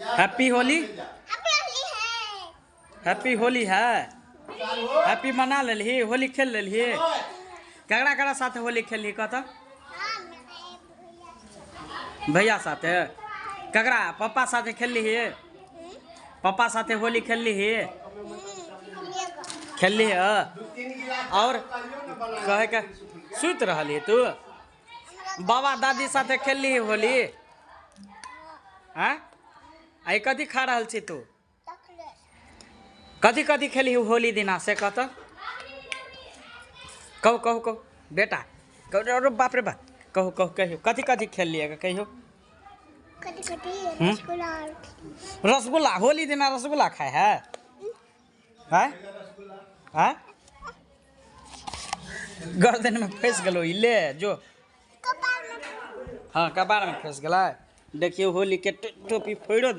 Happy Holi. Happy Holi है। Happy मना लेली होली खेल लेली। ककरा ककरा साथ होली खेलली कत भैया साथे ककरा पापा साथे खेलली पापा साथे होली खेलली खेलली और कहे के सुत रही तू बाबा दादी साथे खेलली होली हाँ आई कथी खा रहा छी तू कथी कथी खेली होली दिना से कत कहू कहू कहू बेटा कहू बाप रे बाप कहू कहू कहियो कथी कथी खेलिए कहियो रसगुल्ला होली दिना रसगुल्ला खाए है हैं गर्दन में फंस गलो ले जो हाँ कपार में फंस गला देखियो होली के टोपी फोड़ो।